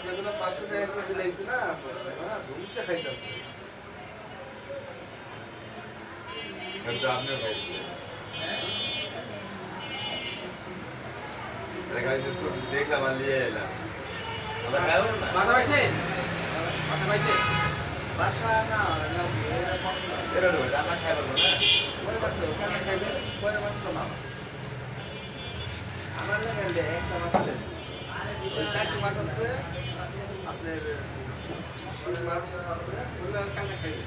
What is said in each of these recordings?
যেগুলো 500 টাকা করে দিলেইছি না হ্যাঁ দুইটা খাইতাছে কিন্তু আপনি খাইছেন দেখাইছে দেখলাম আর নিয়ে এলাম আমরা খাইব না মাথা পাইছে মাথা পাইছে বাসা না এরা তো আমরা খাইব না ওই মাত্র ওখানে খাইবে পরে মাত্র না আমার লাগে একটা মাছ দেন ওই চারটি মাছ আছে আপনার শিং মাছ আছে ওগুলো কাঁচা খাইবে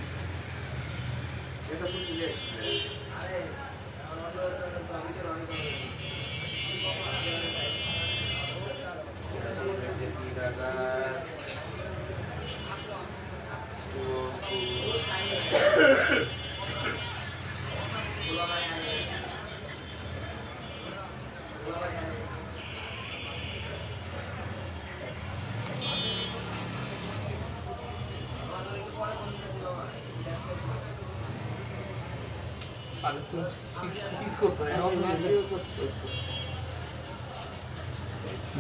এটা ফুল দিয়ে আরে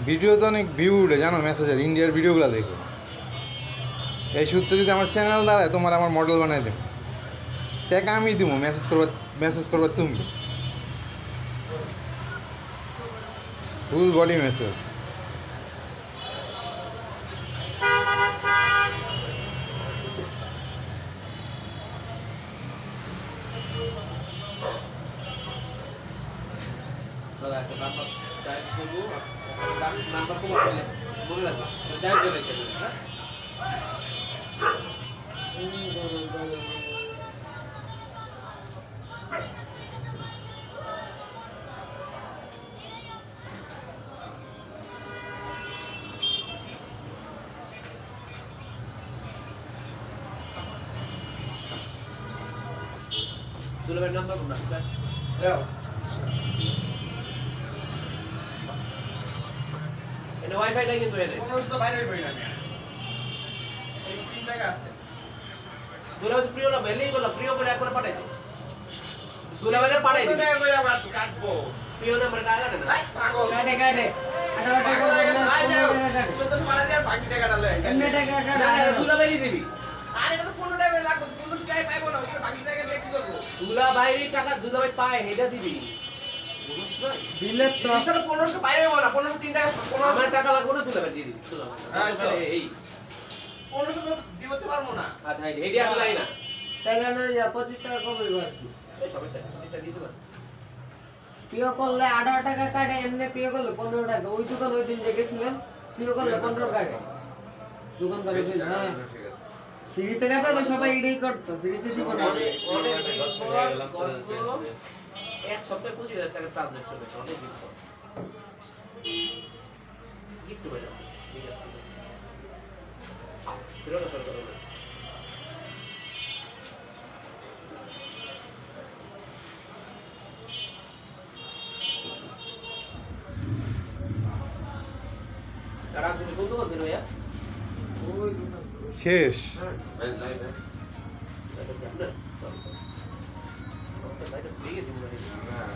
ভিডিওতে অনেক ভিউ উঠে জানো মেসেজের ইন্ডিয়ার ভিডিওগুলো দেখো এই সূত্রে যদি আমার চ্যানেল দাঁড়ায় তোমার আমার মডেল বানাই দেবো টাকা আমি দিব মেসেজ করবার তুমি ফুল বডি মেসেজ নাম্বার কম আসলে মনে রাখবা ডাইরেক্ট করে দেবেন হ্যাঁ দুলাবের নাম্বার কোনটা দাও এনে ওয়াইফাইটা কিন্তু এনে কোনো তো বাইরে কই না এই তিন টাকা আছে দুলাবের প্রিয় না মেলেই বলা প্রিয় করে একবার পাঠাই দাও দুলাবের পাঠাই দিই টাকা করে আমরা কাটবো প্রিয় নাম্বার টাকা না পাগল কাটে কাটে 18 টাকা আই যাও 14 মারা যায় বাকি টাকাটা লয় এমনি টাকা না কাটে না দুলাবেরই দিবি আরে এটা তো 15 টাকা লাগবে 15 টাকা পাইবো না ওই বাকি টাকা দিয়ে কি করব দুলাভাইয়ের টাকা দুলাভাই পায় এটা দিবি বুঝছ না দিলে তো জিনিসটা তো 1500 বাইরে হবো না 1500 3 টাকা 1500 আমার টাকা লাগবে না দুলাভাই দিয়ে দিবি দুলাভাই এই 1500 তো দিতে পারবো না আচ্ছা এই দিয়ে আসলে না তাহলে না 25 টাকা কমে আর কি এই সমস্যা এটা দিতে পার পিও করলে 18 টাকা কাটে এমনি পিও করলে 15 টাকা ওই দোকান ওই দিন যে গেছিলাম পিও করলে 15 কাটে দোকানদার এসে হ্যাঁ ঠিক আছে ফ্রিতে কাটে তো সবাই এটাই করতো ফ্রিতে দিব না অনেক অনেক এক সপ্তাহে 25,000 টাকা ট্রানজাকশন হয়েছে অনেক দিন পর গিফট হয়ে যাবে ঠিক আছে ফেরত সরকার হবে কারা তুমি কোন দোকান দিন ভাইয়া ওই দোকান শেষ ভাই ভাই এটা কি আপনার চল চল এটা দিয়ে দিন মানে হ্যাঁ